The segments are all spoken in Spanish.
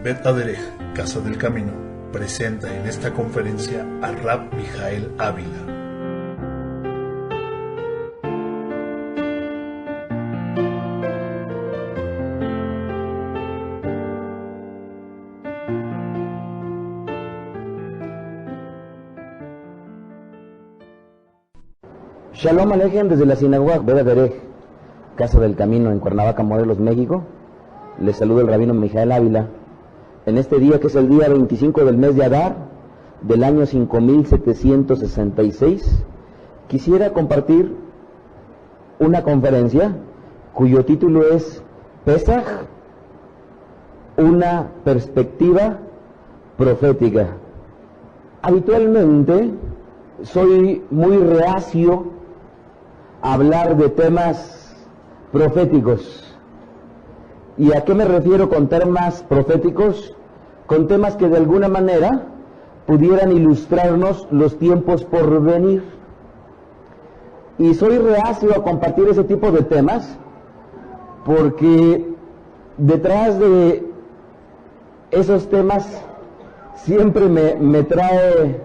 Bet Aderech, Casa del Camino, presenta en esta conferencia a Rab Mijael Ávila. Shalom Alejem desde la sinagoga Bet Aderech, Casa del Camino en Cuernavaca, Morelos, México. Les saluda el rabino Mijael Ávila. En este día, que es el día 25 del mes de Adar, del año 5766, quisiera compartir una conferencia cuyo título es Pesaj, una perspectiva profética. Habitualmente soy muy reacio a hablar de temas proféticos. ¿Y a qué me refiero con temas proféticos? Con temas que de alguna manera pudieran ilustrarnos los tiempos por venir. Y soy reacio a compartir ese tipo de temas porque detrás de esos temas siempre me trae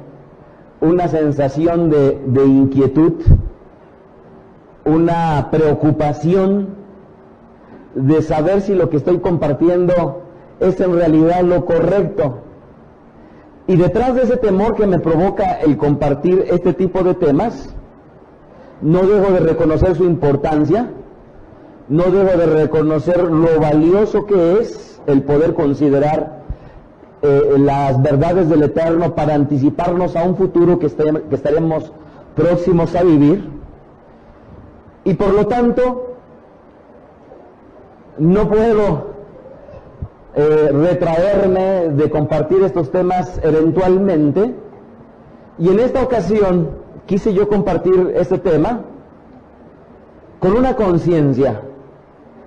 una sensación de inquietud, una preocupación de saber si lo que estoy compartiendo es en realidad lo correcto. Y detrás de ese temor que me provoca el compartir este tipo de temas, no dejo de reconocer su importancia, no dejo de reconocer lo valioso que es el poder considerar las verdades del Eterno para anticiparnos a un futuro que estaremos próximos a vivir. Y por lo tanto, no puedo retraerme de compartir estos temas eventualmente, y en esta ocasión quise yo compartir este tema con una conciencia.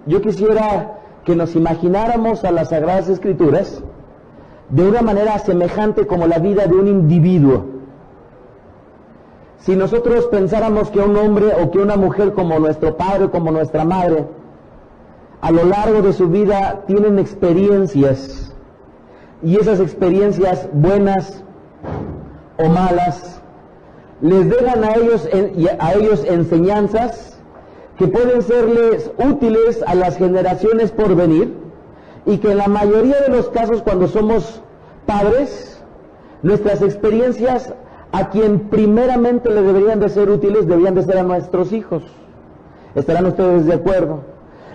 Yo quisiera que nos imagináramos a las Sagradas Escrituras de una manera semejante como la vida de un individuo. Si nosotros pensáramos que un hombre o que una mujer, como nuestro padre, como nuestra madre, a lo largo de su vida tienen experiencias, y esas experiencias, buenas o malas, les dejan a ellos enseñanzas que pueden serles útiles a las generaciones por venir, y que en la mayoría de los casos, cuando somos padres, nuestras experiencias a quien primeramente le deberían de ser útiles deberían de ser a nuestros hijos. ¿Estarán ustedes de acuerdo?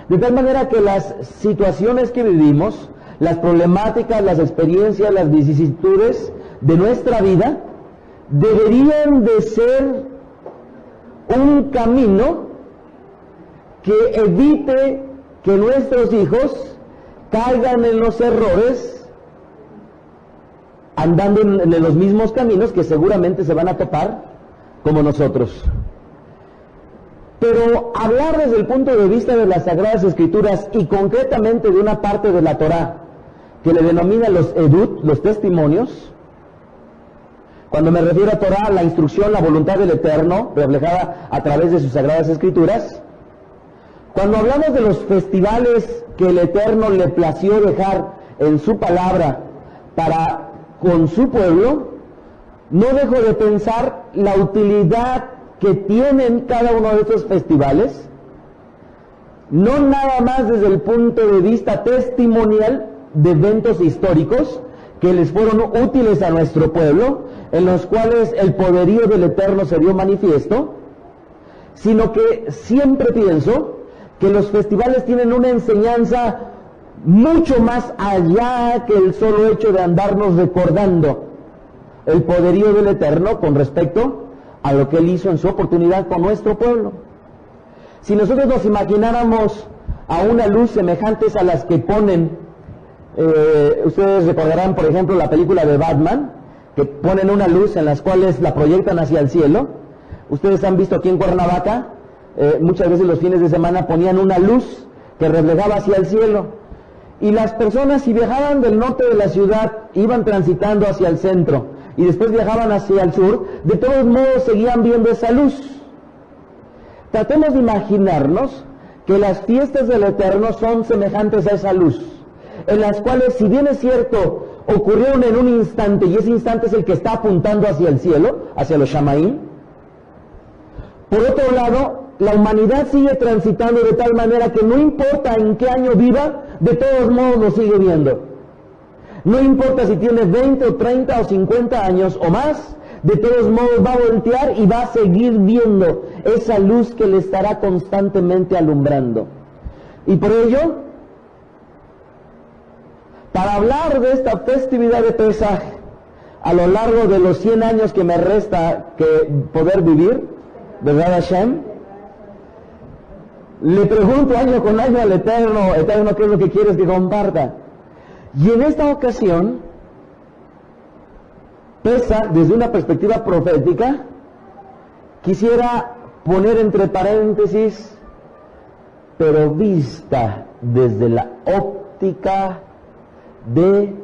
De tal manera que las situaciones que vivimos, las problemáticas, las experiencias, las vicisitudes de nuestra vida, deberían de ser un camino que evite que nuestros hijos caigan en los errores, andando en los mismos caminos que seguramente se van a topar como nosotros. Pero hablar desde el punto de vista de las Sagradas Escrituras, y concretamente de una parte de la Torá que le denomina los edut, los testimonios. Cuando me refiero a Torá, la instrucción, la voluntad del Eterno, reflejada a través de sus Sagradas Escrituras. Cuando hablamos de los festivales que el Eterno le plació dejar en su palabra para con su pueblo, no dejo de pensar la utilidad que tienen cada uno de estos festivales, no nada más desde el punto de vista testimonial de eventos históricos que les fueron útiles a nuestro pueblo, en los cuales el poderío del Eterno se dio manifiesto, sino que siempre pienso que los festivales tienen una enseñanza mucho más allá que el solo hecho de andarnos recordando el poderío del Eterno con respecto a lo que Él hizo en su oportunidad con nuestro pueblo. Si nosotros nos imagináramos a una luz semejantes a las que ponen, ustedes recordarán, por ejemplo, la película de Batman, que ponen una luz en las cuales la proyectan hacia el cielo. Ustedes han visto aquí en Cuernavaca, muchas veces los fines de semana ponían una luz que reflejaba hacia el cielo, y las personas, si viajaban del norte de la ciudad, iban transitando hacia el centro, y después viajaban hacia el sur, de todos modos seguían viendo esa luz. Tratemos de imaginarnos que las fiestas del Eterno son semejantes a esa luz, en las cuales, si bien es cierto, ocurrieron en un instante, y ese instante es el que está apuntando hacia el cielo, hacia los Shamaim. Por otro lado, la humanidad sigue transitando de tal manera que no importa en qué año viva, de todos modos lo sigue viendo. No importa si tiene 20 o 30 o 50 años o más, de todos modos va a voltear y va a seguir viendo esa luz que le estará constantemente alumbrando. Y por ello, para hablar de esta festividad de Pesaj, a lo largo de los 100 años que me resta que poder vivir, ¿verdad, Hashem? Le pregunto año con año al Eterno, Eterno, ¿qué es lo que quieres que comparta? Y en esta ocasión, Pesaj, desde una perspectiva profética, quisiera poner entre paréntesis, pero vista desde la óptica de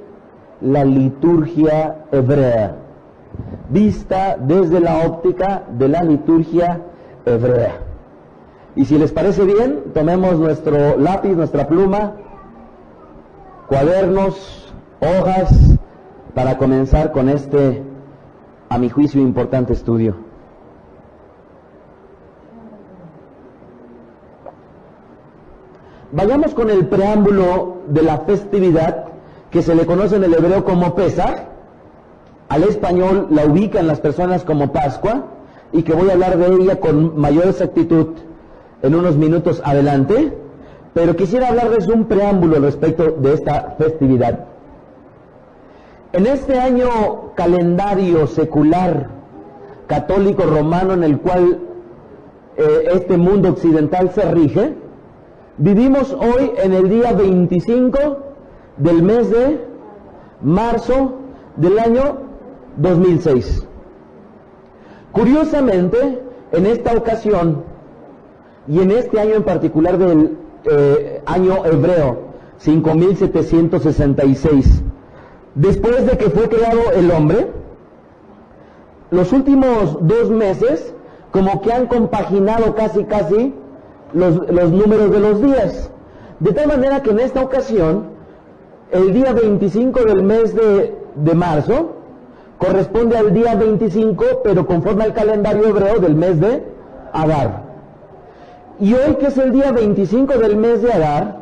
la liturgia hebrea. Vista desde la óptica de la liturgia hebrea. Y si les parece bien, tomemos nuestro lápiz, nuestra pluma, cuadernos, hojas, para comenzar con este, a mi juicio, importante estudio. Vayamos con el preámbulo de la festividad que se le conoce en el hebreo como Pesaj. Al español la ubican las personas como Pascua, y que voy a hablar de ella con mayor exactitud en unos minutos adelante, pero quisiera hablarles un preámbulo respecto de esta festividad. En este año calendario secular católico romano en el cual este mundo occidental se rige, vivimos hoy en el día 25 del mes de marzo del año 2006. Curiosamente, en esta ocasión y en este año en particular del año hebreo 5766, después de que fue creado el hombre, los últimos 2 meses como que han compaginado casi los números de los días, de tal manera que en esta ocasión el día 25 del mes de marzo corresponde al día 25, pero conforme al calendario hebreo, del mes de Adar. Y hoy, que es el día 25 del mes de Adar,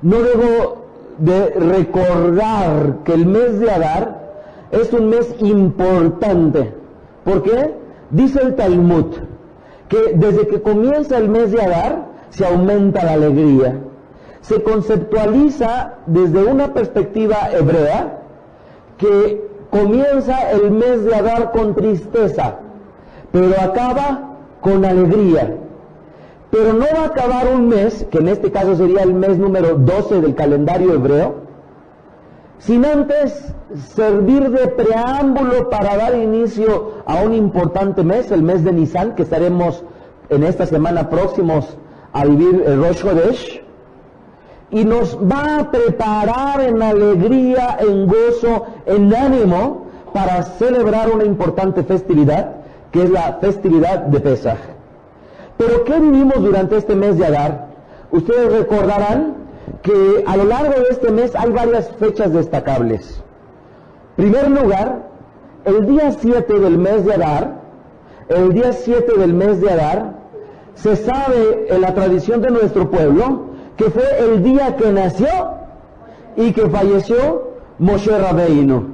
no debo de recordar que el mes de Adar es un mes importante. ¿Por qué? Dice el Talmud que desde que comienza el mes de Adar se aumenta la alegría. Se conceptualiza desde una perspectiva hebrea que comienza el mes de Adar con tristeza, pero acaba con alegría. Pero no va a acabar un mes, que en este caso sería el mes número 12 del calendario hebreo, sin antes servir de preámbulo para dar inicio a un importante mes, el mes de Nisan, que estaremos en esta semana próximos a vivir el Rosh Chodesh, y nos va a preparar en alegría, en gozo, en ánimo, para celebrar una importante festividad, que es la festividad de Pesaj. Pero ¿qué vivimos durante este mes de Adar? Ustedes recordarán que a lo largo de este mes hay varias fechas destacables. En primer lugar, el día 7 del mes de Adar, se sabe en la tradición de nuestro pueblo que fue el día que nació y que falleció Moshe Rabbeinu,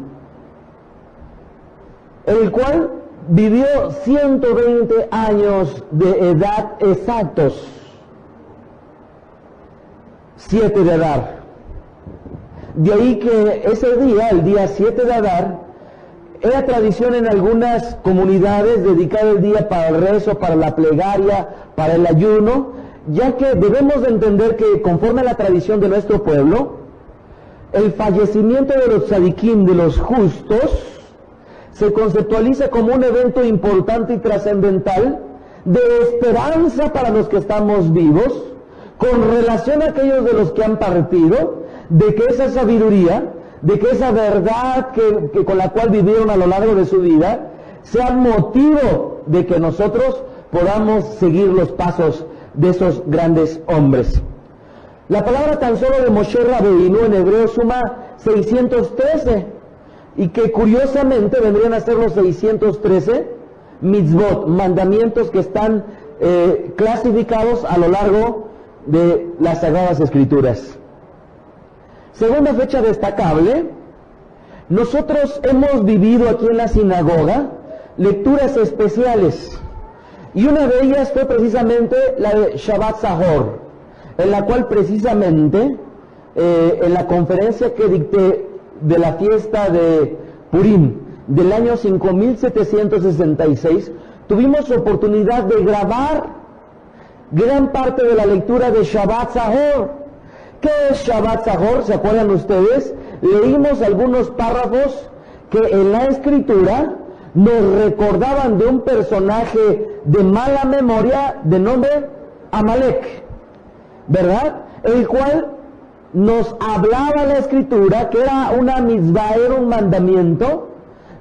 el cual vivió 120 años de edad exactos. 7 de Adar. De ahí que ese día, el día 7 de Adar, era tradición en algunas comunidades dedicar el día para el rezo, para la plegaria, para el ayuno, ya que debemos de entender que conforme a la tradición de nuestro pueblo, el fallecimiento de los tzadikim, de los justos, se conceptualiza como un evento importante y trascendental de esperanza para los que estamos vivos, con relación a aquellos de los que han partido, de que esa sabiduría, de que esa verdad que con la cual vivieron a lo largo de su vida, sea motivo de que nosotros podamos seguir los pasos de esos grandes hombres. La palabra tan solo de Moshe Rabbeinu en hebreo suma 613, y que curiosamente vendrían a ser los 613 mitzvot, mandamientos que están clasificados a lo largo de las Sagradas Escrituras. Segunda fecha destacable, nosotros hemos vivido aquí en la sinagoga lecturas especiales, y una de ellas fue precisamente la de Shabbat Zahor, en la cual precisamente en la conferencia que dicté de la fiesta de Purim del año 5766, tuvimos oportunidad de grabar gran parte de la lectura de Shabbat Zahor. ¿Qué es Shabbat Zahor? ¿Se acuerdan ustedes? Leímos algunos párrafos que en la escritura nos recordaban de un personaje de mala memoria de nombre Amalek, ¿verdad? El cual nos hablaba la escritura que era una mitzvah, era un mandamiento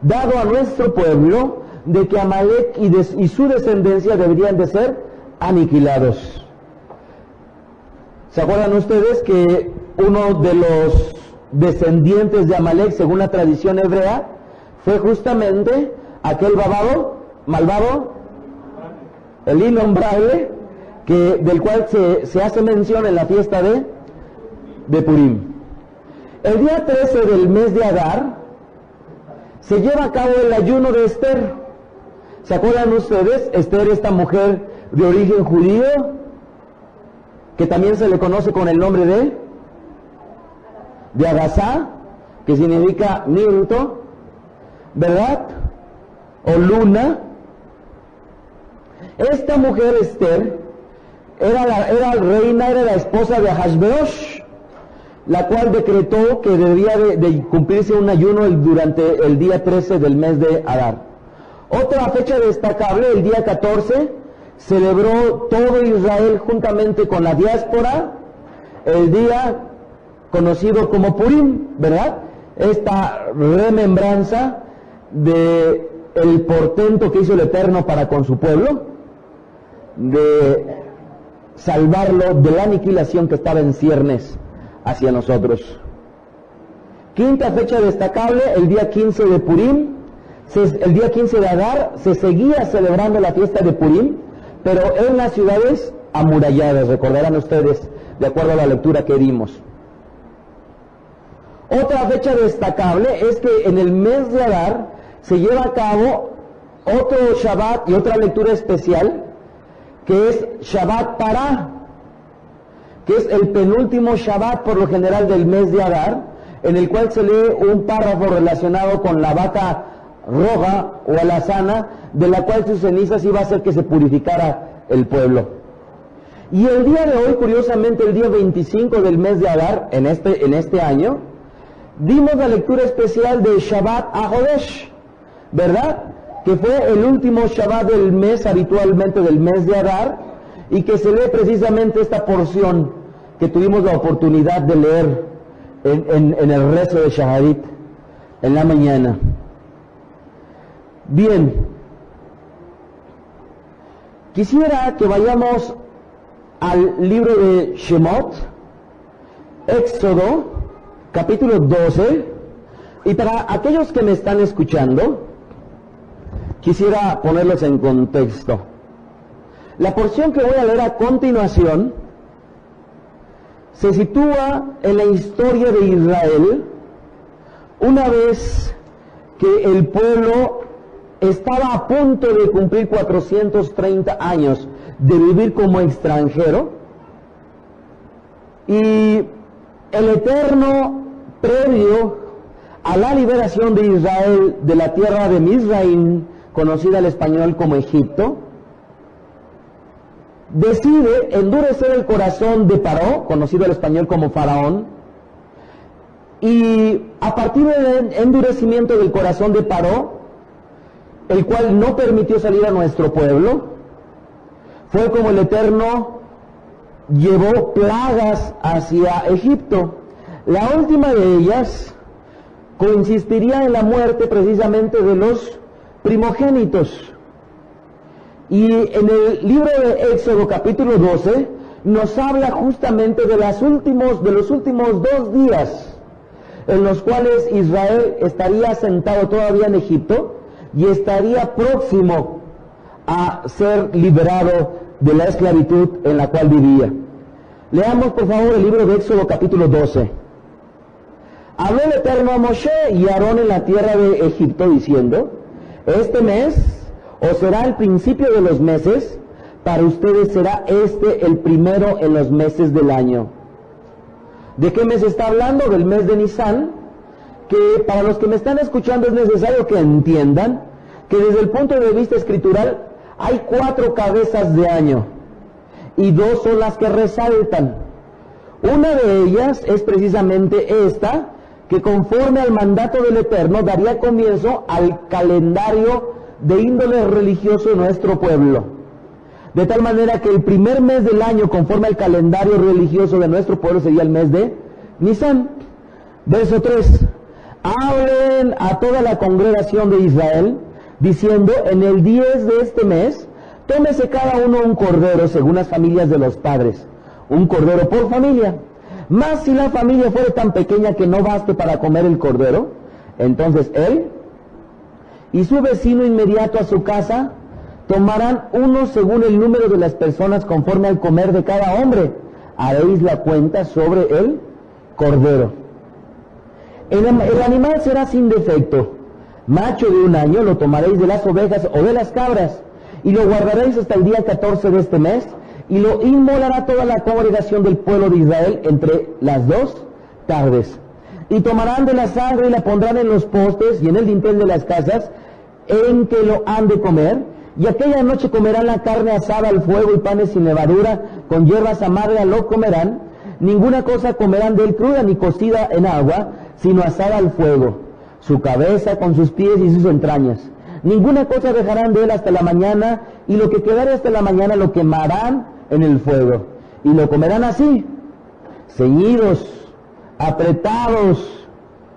dado a nuestro pueblo de que Amalek y su descendencia deberían de ser aniquilados. ¿Se acuerdan ustedes que uno de los descendientes de Amalek, según la tradición hebrea, fue justamente aquel malvado, el innombrable, del cual se hace mención en la fiesta de Purim? El día 13 del mes de Adar se lleva a cabo el ayuno de Esther. ¿Se acuerdan ustedes? Esther, esta mujer de origen judío, que también se le conoce con el nombre de Agasá, que significa mirto, ¿verdad? O luna. Esta mujer Esther era la esposa de Ahasverosh, la cual decretó que debía de cumplirse un ayuno durante el día 13 del mes de Adar. Otra fecha destacable, el día 14, celebró todo Israel juntamente con la diáspora el día conocido como Purim, ¿verdad? Esta remembranza de el portento que hizo el Eterno para con su pueblo, de salvarlo de la aniquilación que estaba en ciernes hacia nosotros. Quinta fecha destacable, el día 15 de Purim. El día 15 de Adar se seguía celebrando la fiesta de Purim, pero en las ciudades amuralladas, recordarán ustedes, de acuerdo a la lectura que dimos. Otra fecha destacable es que en el mes de Adar se lleva a cabo otro Shabbat y otra lectura especial, que es Shabbat Pará, que es el penúltimo Shabbat por lo general del mes de Adar, en el cual se lee un párrafo relacionado con la vaca roja o alazana, de la cual sus cenizas iba a hacer que se purificara el pueblo. Y el día de hoy, curiosamente, el día 25 del mes de Adar, en este año, dimos la lectura especial de Shabbat HaHodesh, ¿verdad? Que fue el último Shabbat del mes, habitualmente del mes de Adar, y que se lee precisamente esta porción que tuvimos la oportunidad de leer en el rezo de Shaharit en la mañana. Bien, quisiera que vayamos al libro de Shemot, Éxodo, capítulo 12, y para aquellos que me están escuchando, quisiera ponerlos en contexto. La porción que voy a leer a continuación se sitúa en la historia de Israel, una vez que el pueblo estaba a punto de cumplir 430 años de vivir como extranjero, y el Eterno, previo a la liberación de Israel de la tierra de Mizraim, conocida al español como Egipto, decide endurecer el corazón de Paró, conocido al español como Faraón, y a partir del endurecimiento del corazón de Paró, el cual no permitió salir a nuestro pueblo, fue como el Eterno llevó plagas hacia Egipto. La última de ellas consistiría en la muerte precisamente de los primogénitos. Y en el libro de Éxodo capítulo 12 nos habla justamente de los últimos 2 días en los cuales Israel estaría sentado todavía en Egipto y estaría próximo a ser liberado de la esclavitud en la cual vivía. Leamos por favor el libro de Éxodo capítulo 12. Habló el Eterno a Moshe y a Aarón en la tierra de Egipto diciendo: este mes os será el principio de los meses, para ustedes será este el primero en los meses del año. ¿De qué mes está hablando? Del mes de Nisán, que para los que me están escuchando es necesario que entiendan que desde el punto de vista escritural hay 4 cabezas de año y 2 son las que resaltan. Una de ellas es precisamente esta, que conforme al mandato del Eterno daría comienzo al calendario de índole religioso de nuestro pueblo. De tal manera que el primer mes del año, conforme al calendario religioso de nuestro pueblo, sería el mes de Nisán. Verso 3. Hablen a toda la congregación de Israel, diciendo: en el 10 de este mes, tómese cada uno un cordero según las familias de los padres, un cordero por familia. Mas si la familia fuere tan pequeña que no baste para comer el cordero, entonces él y su vecino inmediato a su casa tomarán uno según el número de las personas conforme al comer de cada hombre. Haréis la cuenta sobre el cordero. El animal será sin defecto, macho de 1 año, lo tomaréis de las ovejas o de las cabras, y lo guardaréis hasta el día 14 de este mes, y lo inmolará toda la congregación del pueblo de Israel entre las 2 tardes. Y tomarán de la sangre y la pondrán en los postes y en el dintel de las casas en que lo han de comer, y aquella noche comerán la carne asada al fuego y panes sin levadura, con hierbas amargas lo comerán. Ninguna cosa comerán de él cruda ni cocida en agua, sino asada al fuego, su cabeza con sus pies y sus entrañas. Ninguna cosa dejarán de él hasta la mañana, y lo que quedare hasta la mañana lo quemarán en el fuego. Y lo comerán así, ceñidos, apretados,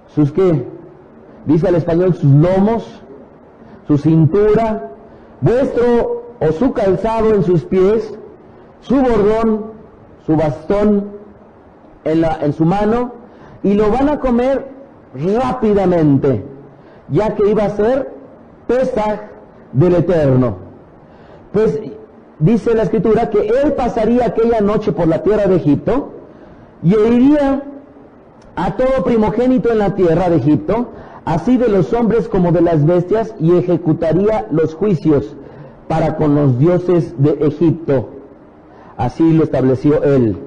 sus ¿qué? Dice al español, sus lomos, su cintura, vuestro o su calzado en sus pies, su bordón, su bastón en su mano, y lo van a comer rápidamente, ya que iba a ser Pesaj del Eterno. Pues dice la Escritura que él pasaría aquella noche por la tierra de Egipto y heriría a todo primogénito en la tierra de Egipto, así de los hombres como de las bestias, y ejecutaría los juicios para con los dioses de Egipto. Así lo estableció él.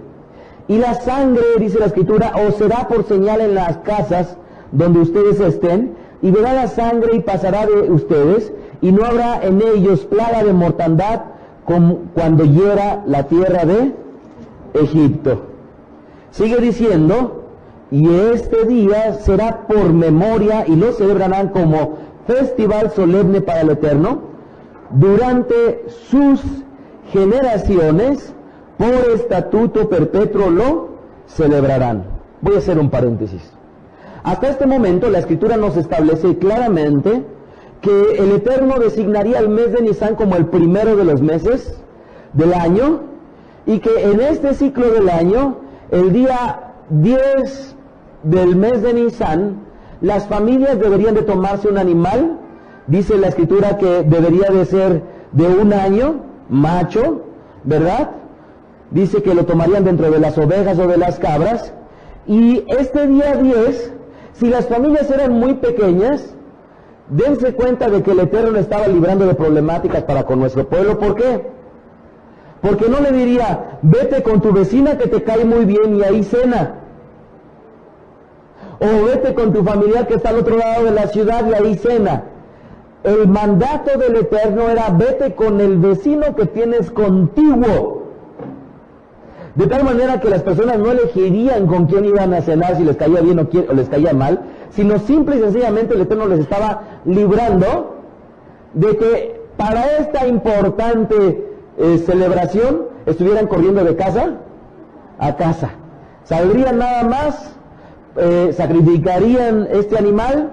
Y la sangre, dice la Escritura, os será por señal en las casas donde ustedes estén, y verá la sangre y pasará de ustedes, y no habrá en ellos plaga de mortandad como cuando hiera la tierra de Egipto. Sigue diciendo: y este día será por memoria, y lo celebrarán como festival solemne para el Eterno durante sus generaciones, por estatuto perpetuo lo celebrarán. Voy a hacer un paréntesis. Hasta este momento la Escritura nos establece claramente que el Eterno designaría el mes de Nisán como el primero de los meses del año, y que en este ciclo del año, el día 10 del mes de Nisán, las familias deberían de tomarse un animal. Dice la Escritura que debería de ser de 1 año, macho, ¿verdad? Dice que lo tomarían dentro de las ovejas o de las cabras. Y este día 10, si las familias eran muy pequeñas, dense cuenta de que el Eterno estaba librando de problemáticas para con nuestro pueblo. ¿Por qué? Porque no le diría: vete con tu vecina que te cae muy bien y ahí cena, o vete con tu familiar que está al otro lado de la ciudad y ahí cena. El mandato del Eterno era: vete con el vecino que tienes contiguo. De tal manera que las personas no elegirían con quién iban a cenar, si les caía bien o les caía mal, sino simple y sencillamente el Eterno les estaba librando de que para esta importante celebración estuvieran corriendo de casa a casa. Saldrían nada más, sacrificarían este animal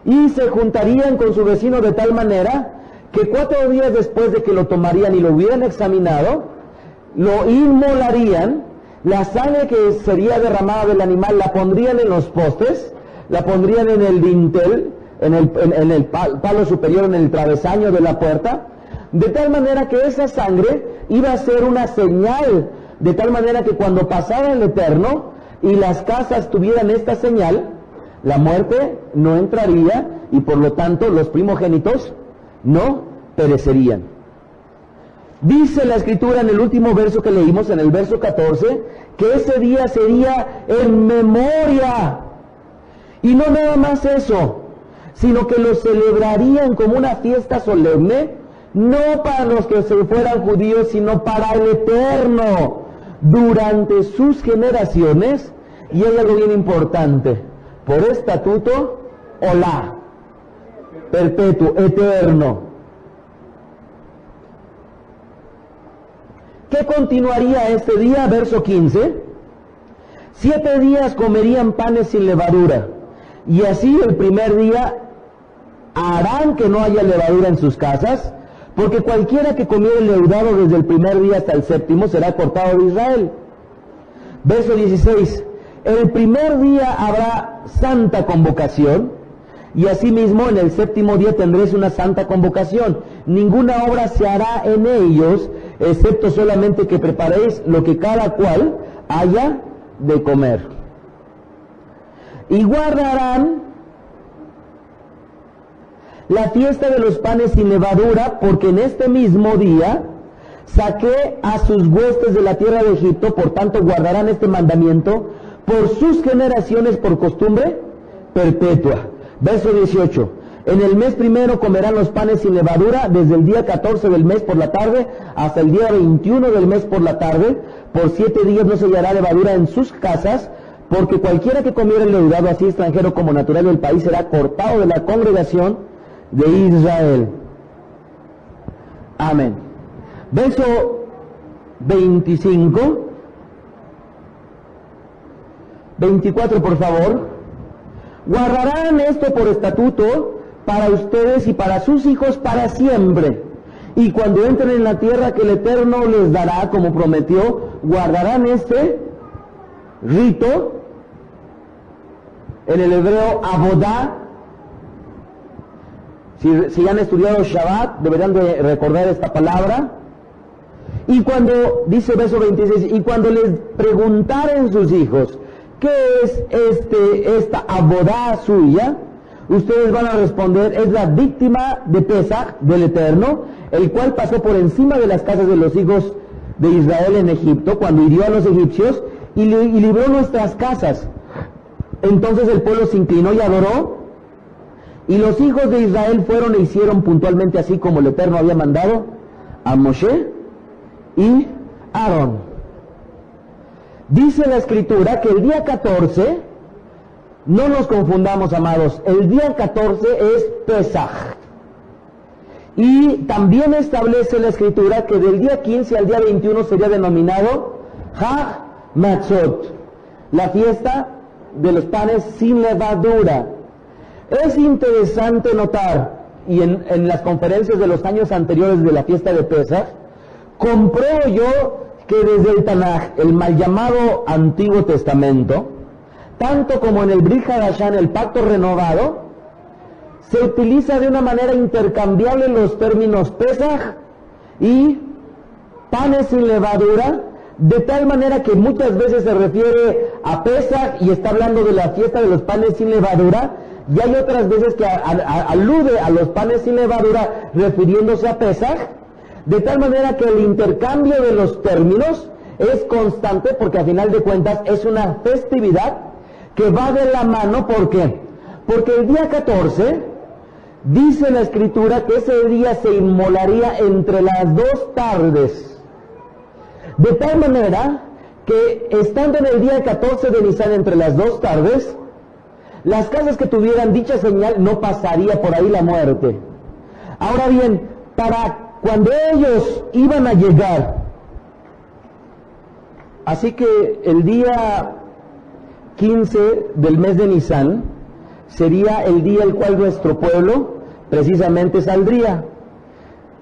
y se juntarían con su vecino de tal manera que 4 días después de que lo tomarían y lo hubieran examinado, lo inmolarían, la sangre que sería derramada del animal la pondrían en los postes, la pondrían en el dintel, en el palo superior, en el travesaño de la puerta, de tal manera que esa sangre iba a ser una señal, de tal manera que cuando pasara el Eterno y las casas tuvieran esta señal, la muerte no entraría y por lo tanto los primogénitos no perecerían. Dice la Escritura en el último verso que leímos, en el verso 14, que ese día sería en memoria. Y no nada más eso, sino que lo celebrarían como una fiesta solemne, no para los que se fueran judíos, sino para el Eterno, durante sus generaciones. Y hay algo bien importante, por estatuto, olá, perpetuo, eterno. ¿Qué continuaría este día? Verso 15. 7 días comerían panes sin levadura, y así el primer día harán que no haya levadura en sus casas, porque cualquiera que comiera el leudado desde el primer día hasta el séptimo será cortado de Israel. Verso 16. El primer día habrá santa convocación, y asimismo en el séptimo día tendréis una santa convocación. Ninguna obra se hará en ellos, excepto solamente que preparéis lo que cada cual haya de comer. Y guardarán la fiesta de los panes sin levadura, porque en este mismo día saqué a sus huestes de la tierra de Egipto, por tanto guardarán este mandamiento por sus generaciones por costumbre perpetua. Verso 18. En el mes primero comerán los panes sin levadura, desde el día 14 del mes por la tarde hasta el día 21 del mes por la tarde. Por 7 días no se hallará levadura en sus casas, porque cualquiera que comiera el leudado, así extranjero como natural del país, será cortado de la congregación de Israel. Amén. Verso 25. 24, por favor. Guardarán esto por estatuto para ustedes y para sus hijos para siempre. Y cuando entren en la tierra que el Eterno les dará, como prometió, guardarán este rito, en el hebreo abodá. Si han estudiado Shabbat, deberán de recordar esta palabra. Y cuando, dice verso 26, y cuando les preguntaren sus hijos, ¿qué es esta abodá suya? Ustedes van a responder, es la víctima de Pesaj del Eterno, el cual pasó por encima de las casas de los hijos de Israel en Egipto, cuando hirió a los egipcios y libró nuestras casas. Entonces el pueblo se inclinó y adoró, y los hijos de Israel fueron e hicieron puntualmente así como el Eterno había mandado a Moshe y Aarón. Dice la Escritura que el día 14, no nos confundamos, amados, el día 14 es Pesaj. Y también establece la Escritura que del día 15 al día 21 sería denominado Hag Matzot, la fiesta de los panes sin levadura. Es interesante notar, y en las conferencias de los años anteriores de la fiesta de Pesaj, compruebo yo que desde el Tanaj, el mal llamado Antiguo Testamento, tanto como en el Brit Hadashah, el Pacto Renovado, se utiliza de una manera intercambiable los términos Pesaj y panes sin levadura, de tal manera que muchas veces se refiere a Pesaj y está hablando de la fiesta de los panes sin levadura, y hay otras veces que alude a los panes sin levadura refiriéndose a Pesaj, de tal manera que el intercambio de los términos es constante, porque a final de cuentas es una festividad que va de la mano. ¿Por qué? Porque el día 14 dice la Escritura que ese día se inmolaría entre las 2 tardes, de tal manera que estando en el día 14 de Nisan entre las 2 tardes, las casas que tuvieran dicha señal no pasaría por ahí la muerte. Ahora bien, para cuando ellos iban a llegar, así que el día 15 del mes de Nisan sería el día el cual nuestro pueblo precisamente saldría.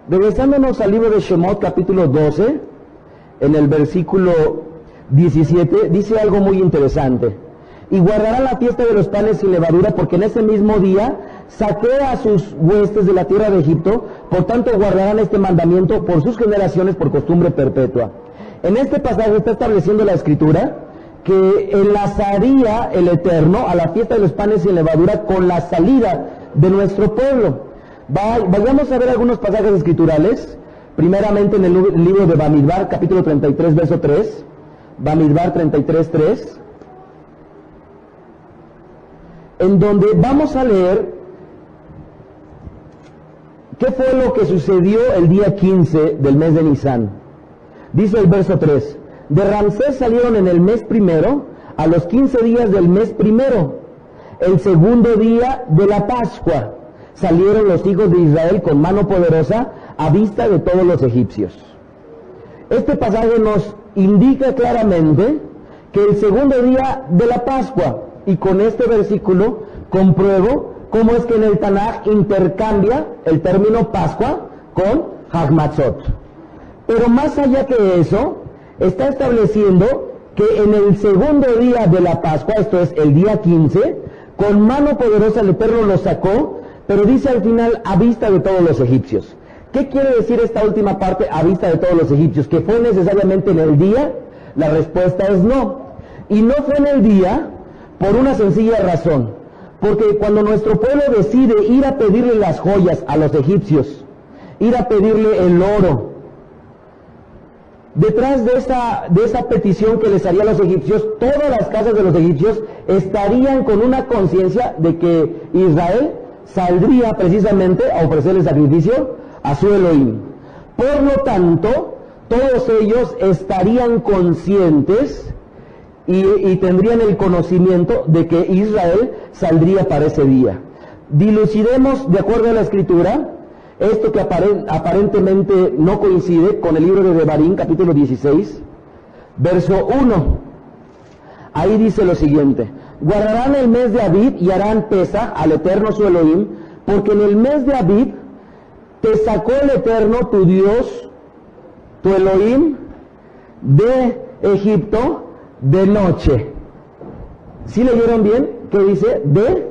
Regresándonos al libro de Shemot capítulo 12, en el versículo 17, dice algo muy interesante. Y guardarán la fiesta de los panes sin levadura, porque en ese mismo día saqué a sus huestes de la tierra de Egipto, por tanto guardarán este mandamiento por sus generaciones por costumbre perpetua. En este pasaje está estableciendo la Escritura que enlazaría el Eterno a la fiesta de los panes sin levadura con la salida de nuestro pueblo. Vayamos a ver algunos pasajes escriturales, primeramente en el libro de Bamidbar, capítulo 33, verso 3, Bamidbar 33, 3, en donde vamos a leer qué fue lo que sucedió el día 15 del mes de Nisán. Dice el verso 3, de Ramsés salieron en el mes primero, a los 15 días del mes primero, el segundo día de la Pascua, salieron los hijos de Israel con mano poderosa a vista de todos los egipcios. Este pasaje nos indica claramente que el segundo día de la Pascua, y con este versículo compruebo cómo es que en el Tanaj intercambia el término Pascua con Hagmatzot. Pero más allá que eso, está estableciendo que en el segundo día de la Pascua, esto es el día 15, con mano poderosa el Eterno los sacó, pero dice al final a vista de todos los egipcios. ¿Qué quiere decir esta última parte, a vista de todos los egipcios? ¿Que fue necesariamente en el día? La respuesta es no. Y no fue en el día por una sencilla razón. Porque cuando nuestro pueblo decide ir a pedirle las joyas a los egipcios, ir a pedirle el oro, detrás de esa petición que les haría a los egipcios, todas las casas de los egipcios estarían con una conciencia de que Israel saldría precisamente a ofrecerle sacrificio a su Elohim. Por lo tanto, todos ellos estarían conscientes y tendrían el conocimiento de que Israel saldría para ese día. Dilucidemos, de acuerdo a la Escritura, esto que aparentemente no coincide con el libro de Devarim, capítulo 16, verso 1. Ahí dice lo siguiente: guardarán el mes de Abib y harán Pesaj al Eterno su Elohim, porque en el mes de Abib te sacó el Eterno tu Dios, tu Elohim, de Egipto de noche. ¿Sí leyeron bien? ¿Qué dice? De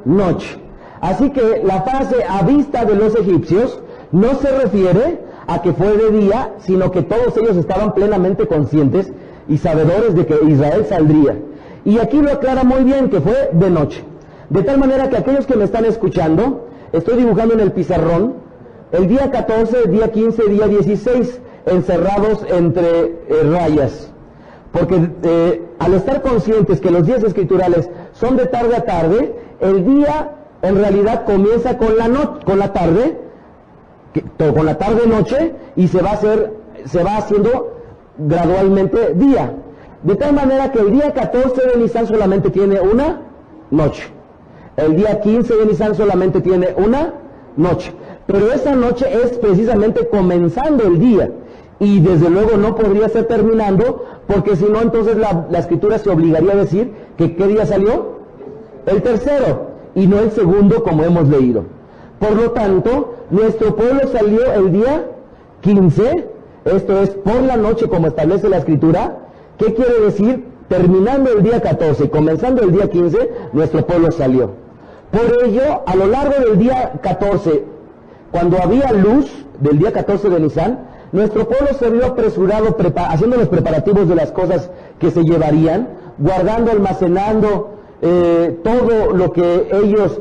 noche. Así que la frase a vista de los egipcios no se refiere a que fue de día, sino que todos ellos estaban plenamente conscientes y sabedores de que Israel saldría. Y aquí lo aclara muy bien, que fue de noche. De tal manera que aquellos que me están escuchando, estoy dibujando en el pizarrón el día 14, día 15, día 16, encerrados entre rayas. Porque al estar conscientes que los días escriturales son de tarde a tarde, el día en realidad comienza con la tarde-noche, y se va haciendo gradualmente día. De tal manera que el día 14 de Nisan solamente tiene una noche. El día 15 de Nisan solamente tiene una noche. Pero esa noche es precisamente comenzando el día. Y desde luego no podría ser terminando, porque si no, entonces la Escritura se obligaría a decir que ¿qué día salió? El tercero, y no el segundo, como hemos leído. Por lo tanto, nuestro pueblo salió el día 15, esto es por la noche, como establece la Escritura. ¿Qué quiere decir? Terminando el día 14 y comenzando el día 15, nuestro pueblo salió. Por ello, a lo largo del día 14, cuando había luz del día 14 de Nisan, nuestro pueblo se vio apresurado haciendo los preparativos de las cosas que se llevarían, guardando, almacenando todo lo que ellos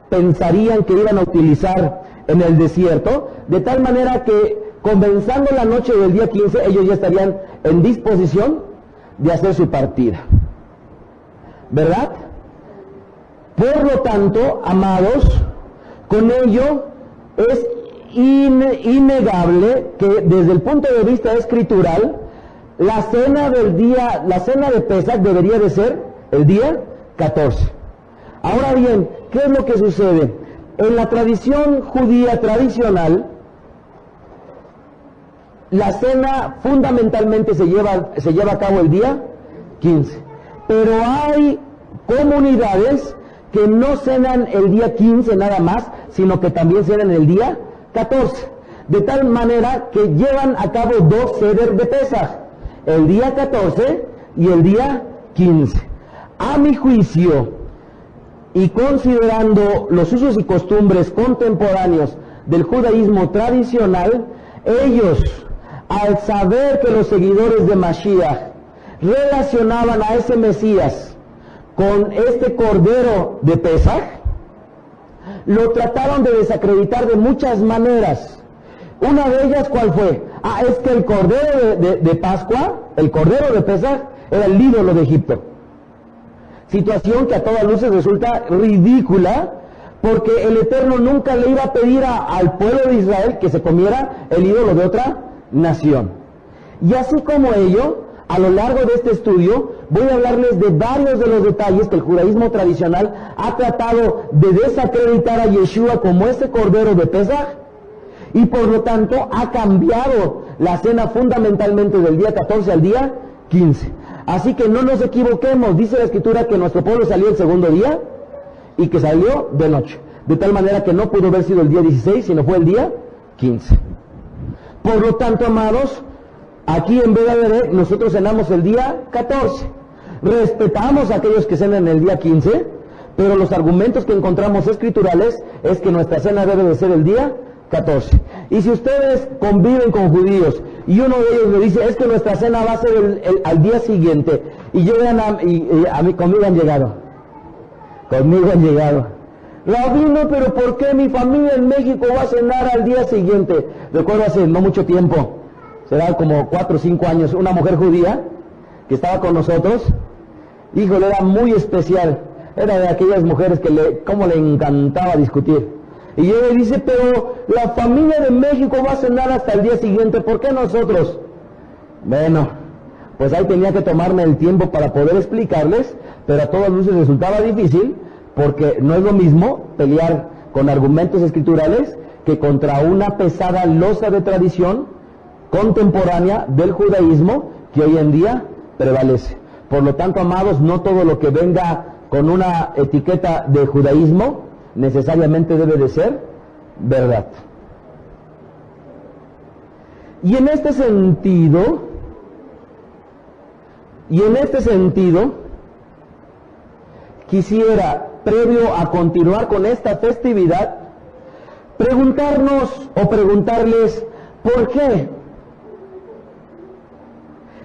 pensarían que iban a utilizar en el desierto, de tal manera que comenzando la noche del día 15, ellos ya estarían en disposición de hacer su partida. ¿Verdad? Por lo tanto, amados, con ello es innegable que desde el punto de vista escritural, la cena de Pesaj debería de ser el día 14. Ahora bien, ¿qué es lo que sucede? En la tradición judía tradicional, la cena fundamentalmente se lleva a cabo el día 15. Pero hay comunidades que no cenan el día 15 nada más, sino que también cenan el día 14. de tal manera que llevan a cabo 2 seder de Pesaj, el día 14 y el día 15. A mi juicio, y considerando los usos y costumbres contemporáneos del judaísmo tradicional, ellos, al saber que los seguidores de Mashiach relacionaban a ese Mesías con este Cordero de Pesaj, lo trataron de desacreditar de muchas maneras. Una de ellas, ¿cuál fue? Es que el Cordero de Pascua, el Cordero de Pesaj, era el ídolo de Egipto. Situación que a todas luces resulta ridícula, porque el Eterno nunca le iba a pedir al pueblo de Israel que se comiera el ídolo de otra nación. Y así como ello, a lo largo de este estudio voy a hablarles de varios de los detalles que el judaísmo tradicional ha tratado de desacreditar a Yeshua como ese Cordero de Pesaj, y por lo tanto ha cambiado la cena fundamentalmente del día 14 al día 15. Así que no nos equivoquemos, dice la Escritura que nuestro pueblo salió el segundo día y que salió de noche, de tal manera que no pudo haber sido el día 16, sino fue el día 15. Por lo tanto, amados, aquí en BDR nosotros cenamos el día 14. Respetamos a aquellos que cenan el día 15, pero los argumentos que encontramos escriturales es que nuestra cena debe de ser el día 14. Y si ustedes conviven con judíos y uno de ellos le dice, es que nuestra cena va a ser al día siguiente, y llegan conmigo han llegado. Rabino, pero ¿por qué mi familia en México va a cenar al día siguiente? Recuerdo hace no mucho tiempo, será como 4 o 5 años, una mujer judía que estaba con nosotros, híjole, era muy especial, era de aquellas mujeres que cómo le encantaba discutir. Y ella dice, pero la familia de México va a cenar hasta el día siguiente, ¿por qué nosotros? Bueno, pues ahí tenía que tomarme el tiempo para poder explicarles, pero a todas luces resultaba difícil, porque no es lo mismo pelear con argumentos escriturales que contra una pesada losa de tradición contemporánea del judaísmo que hoy en día prevalece. Por lo tanto, amados, no todo lo que venga con una etiqueta de judaísmo necesariamente debe de ser verdad. Y en este sentido, quisiera, previo a continuar con esta festividad, preguntarnos o preguntarles ¿por qué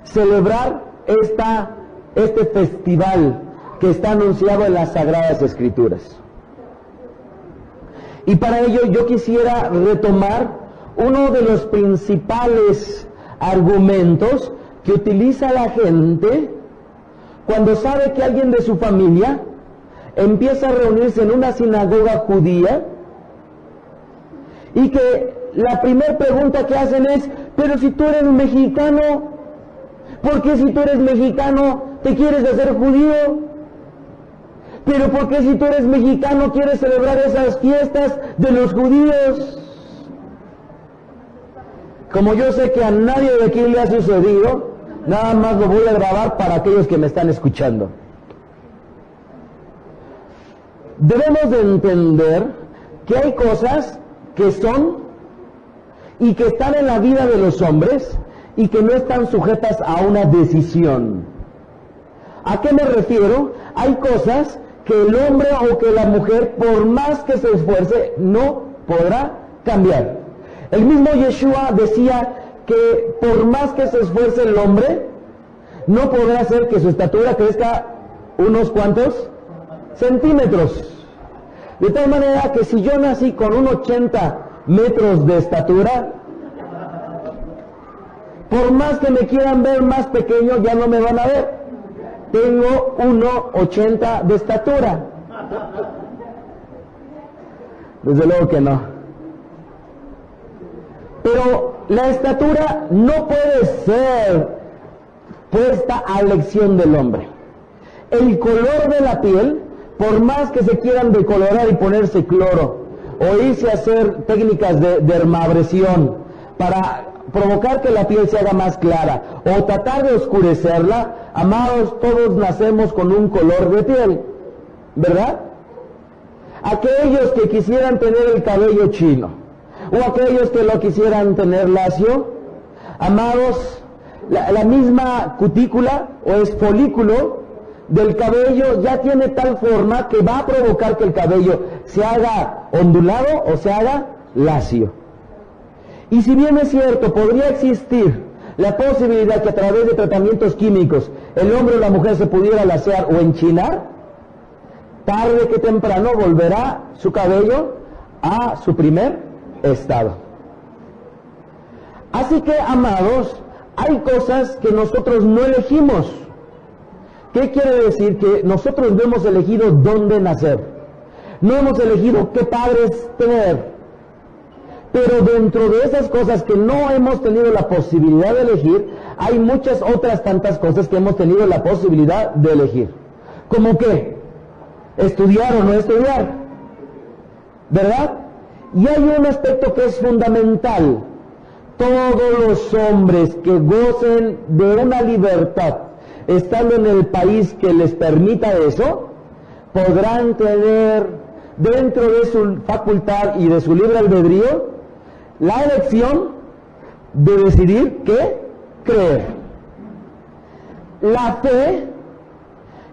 celebrar este festival que está anunciado en las Sagradas Escrituras? Y para ello yo quisiera retomar uno de los principales argumentos que utiliza la gente cuando sabe que alguien de su familia empieza a reunirse en una sinagoga judía, y que la primera pregunta que hacen es, pero si tú eres mexicano, ¿por qué si tú eres mexicano te quieres hacer judío? Pero ¿por qué si tú eres mexicano quieres celebrar esas fiestas de los judíos? Como yo sé que a nadie de aquí le ha sucedido, nada más lo voy a grabar para aquellos que me están escuchando. Debemos de entender que hay cosas que son y que están en la vida de los hombres y que no están sujetas a una decisión. ¿A qué me refiero? Hay cosas que el hombre o que la mujer, por más que se esfuerce, no podrá cambiar. El mismo Yeshua decía que por más que se esfuerce el hombre, no podrá hacer que su estatura crezca unos cuantos centímetros. De tal manera que si yo nací con un 80 metros de estatura, por más que me quieran ver más pequeño, ya no me van a ver. Tengo 1,80 de estatura. Desde luego que no. Pero la estatura no puede ser puesta a elección del hombre. El color de la piel, por más que se quieran decolorar y ponerse cloro, o irse a hacer técnicas de dermabresión para provocar que la piel se haga más clara, o tratar de oscurecerla, amados, todos nacemos con un color de piel, ¿verdad? Aquellos que quisieran tener el cabello chino, o aquellos que lo quisieran tener lacio. Amados, la misma cutícula o es folículo del cabello ya tiene tal forma que va a provocar que el cabello se haga ondulado o se haga lacio. Y si bien es cierto, podría existir la posibilidad que a través de tratamientos químicos el hombre o la mujer se pudiera laciar o enchinar, tarde que temprano volverá su cabello a su primer estado. Así que, amados, hay cosas que nosotros no elegimos. ¿Qué quiere decir? Que nosotros no hemos elegido dónde nacer, no hemos elegido qué padres tener, pero dentro de esas cosas que no hemos tenido la posibilidad de elegir, hay muchas otras tantas cosas que hemos tenido la posibilidad de elegir. ¿Cómo qué? Estudiar o no estudiar, ¿verdad? Y hay un aspecto que es fundamental. Todos los hombres que gocen de una libertad, estando en el país que les permita eso, podrán tener dentro de su facultad y de su libre albedrío la elección de decidir qué creer. La fe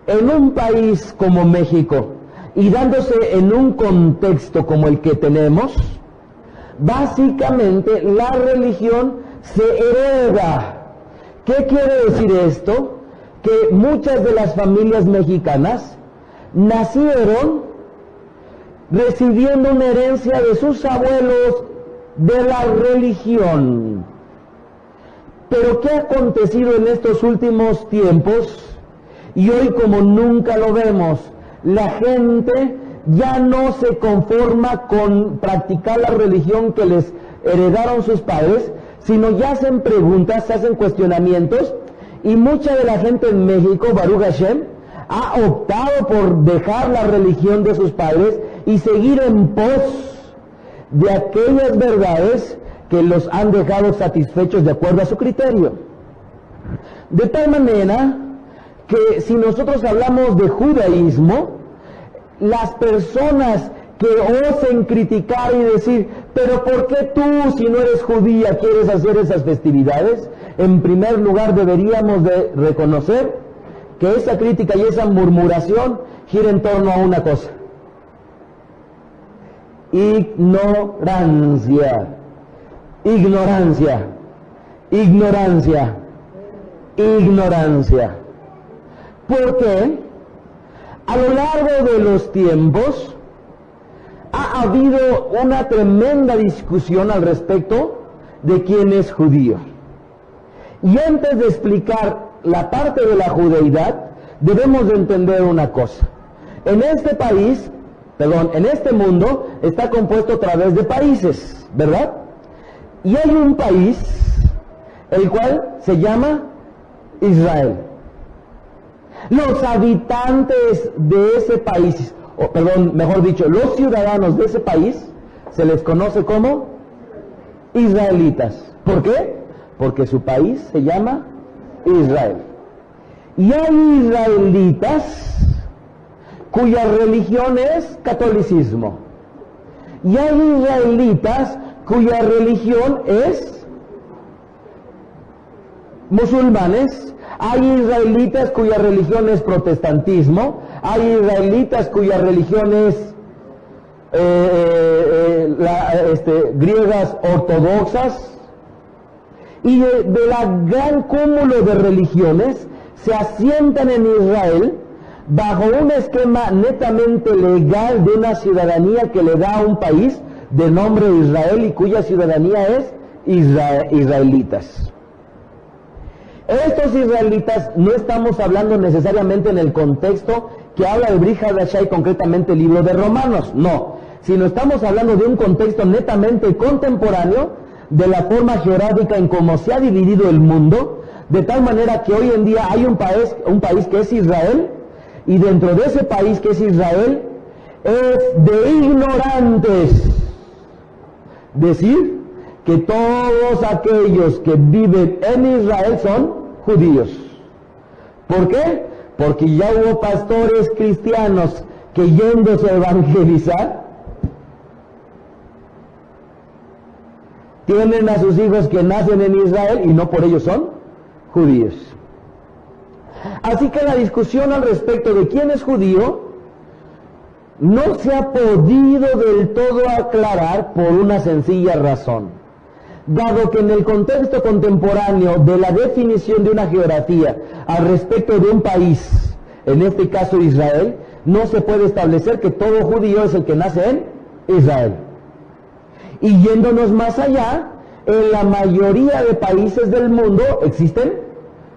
en un país como México y dándose en un contexto como el que tenemos, básicamente la religión se hereda. ¿Qué quiere decir esto? Que muchas de las familias mexicanas nacieron recibiendo una herencia de sus abuelos de la religión. Pero ¿qué ha acontecido en estos últimos tiempos? Y hoy, como nunca lo vemos, la gente ya no se conforma con practicar la religión que les heredaron sus padres, sino ya hacen preguntas, se hacen cuestionamientos, y mucha de la gente en México, Baruch Hashem, ha optado por dejar la religión de sus padres y seguir en pos de aquellas verdades que los han dejado satisfechos de acuerdo a su criterio. De tal manera que si nosotros hablamos de judaísmo, las personas que osen criticar y decir, pero ¿por qué tú, si no eres judía, quieres hacer esas festividades? En primer lugar, deberíamos de reconocer que esa crítica y esa murmuración gira en torno a una cosa: ignorancia, ignorancia, ignorancia, ignorancia. ¿Por qué? A lo largo de los tiempos ha habido una tremenda discusión al respecto de quién es judío. Y antes de explicar la parte de la judeidad, debemos de entender una cosa. En este país, en este mundo, está compuesto a través de países, ¿verdad? Y hay un país, el cual se llama Israel. Los habitantes de ese país, mejor dicho, los ciudadanos de ese país, se les conoce como israelitas. ¿Por qué? Porque su país se llama Israel. Y hay israelitas cuya religión es catolicismo. Y hay israelitas cuya religión es musulmanes. Hay israelitas cuya religión es protestantismo. Hay israelitas cuya religión es griegas ortodoxas. Y de la gran cúmulo de religiones se asientan en Israel bajo un esquema netamente legal de una ciudadanía que le da a un país de nombre Israel y cuya ciudadanía es israelitas. Estos israelitas no estamos hablando necesariamente en el contexto que habla de Brit Hadashah y concretamente el libro de Romanos, no, sino estamos hablando de un contexto netamente contemporáneo de la forma geográfica en cómo se ha dividido el mundo, de tal manera que hoy en día hay un país que es Israel, y dentro de ese país que es Israel, es de ignorantes decir que todos aquellos que viven en Israel son judíos. ¿Por qué? Porque ya hubo pastores cristianos que, yéndose a evangelizar, tienen a sus hijos que nacen en Israel y no por ello son judíos. Así que la discusión al respecto de quién es judío no se ha podido del todo aclarar por una sencilla razón. Dado que en el contexto contemporáneo de la definición de una geografía al respecto de un país, en este caso Israel, no se puede establecer que todo judío es el que nace en Israel. Y yéndonos más allá, en la mayoría de países del mundo existen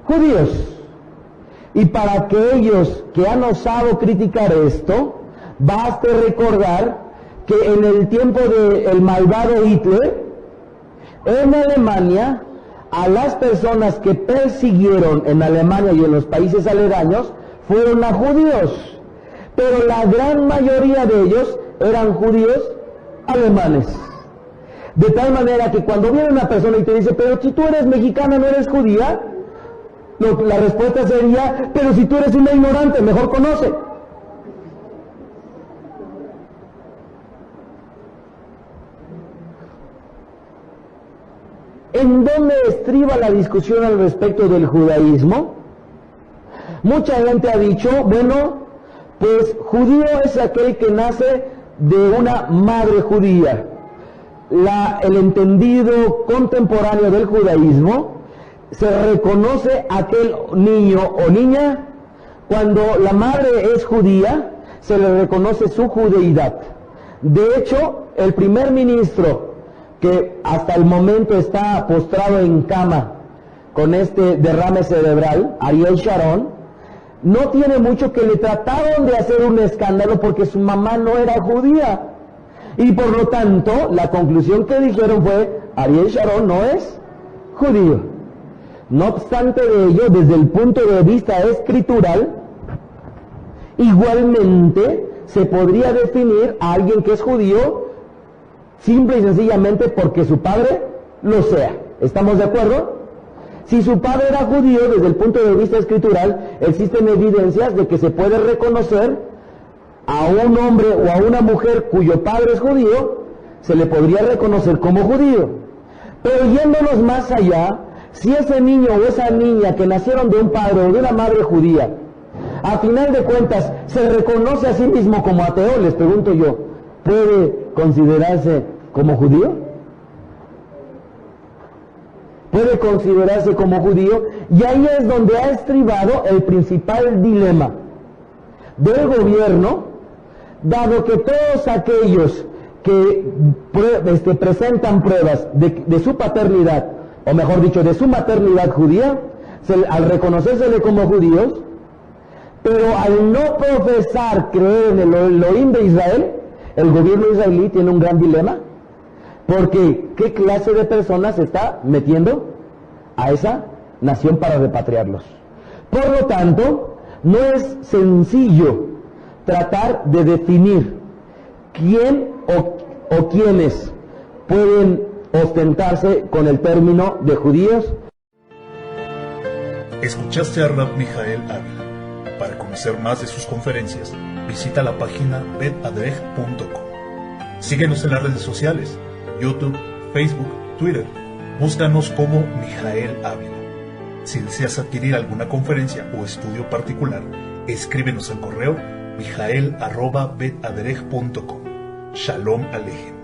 judíos. Y para aquellos que han osado criticar esto, baste recordar que en el tiempo del malvado Hitler, en Alemania, a las personas que persiguieron en Alemania y en los países aledaños fueron a judíos, pero la gran mayoría de ellos eran judíos alemanes. De tal manera que cuando viene una persona y te dice, pero si tú eres mexicana, ¿no eres judía? La respuesta sería, pero si tú eres una ignorante, mejor conoce. ¿En dónde estriba la discusión al respecto del judaísmo? Mucha gente ha dicho, bueno, pues judío es aquel que nace de una madre judía. El entendido contemporáneo del judaísmo se reconoce aquel niño o niña cuando la madre es judía, se le reconoce su judeidad. De hecho, el primer ministro que hasta el momento está postrado en cama con este derrame cerebral, Ariel Sharon, no tiene mucho que le trataron de hacer un escándalo porque su mamá no era judía. Y por lo tanto, la conclusión que dijeron fue, Ariel Sharon no es judío. No obstante de ello, desde el punto de vista escritural, igualmente se podría definir a alguien que es judío simple y sencillamente porque su padre lo sea. ¿Estamos de acuerdo? Si su padre era judío, desde el punto de vista escritural, existen evidencias de que se puede reconocer a un hombre o a una mujer cuyo padre es judío, se le podría reconocer como judío. Pero yéndonos más allá, si ese niño o esa niña que nacieron de un padre o de una madre judía, a final de cuentas se reconoce a sí mismo como ateo, les pregunto yo, ¿puede considerarse como judío? ¿Puede considerarse como judío? Y ahí es donde ha estribado el principal dilema del gobierno, dado que todos aquellos que presentan pruebas de su paternidad, o mejor dicho, de su maternidad judía, al reconocérsele como judíos, pero al no profesar creer en el Elohim de Israel, el gobierno israelí tiene un gran dilema, porque ¿qué clase de personas se está metiendo a esa nación para repatriarlos? Por lo tanto, no es sencillo tratar de definir quién o quiénes pueden ostentarse con el término de judíos. Escuchaste a Rab Mijael Ávila. Para conocer más de sus conferencias, visita la página betadrej.com. Síguenos en las redes sociales, YouTube, Facebook, Twitter. Búscanos como Mijael Ávila. Si deseas adquirir alguna conferencia o estudio particular, escríbenos al correo mijael@betadrej.com. Shalom Alejem.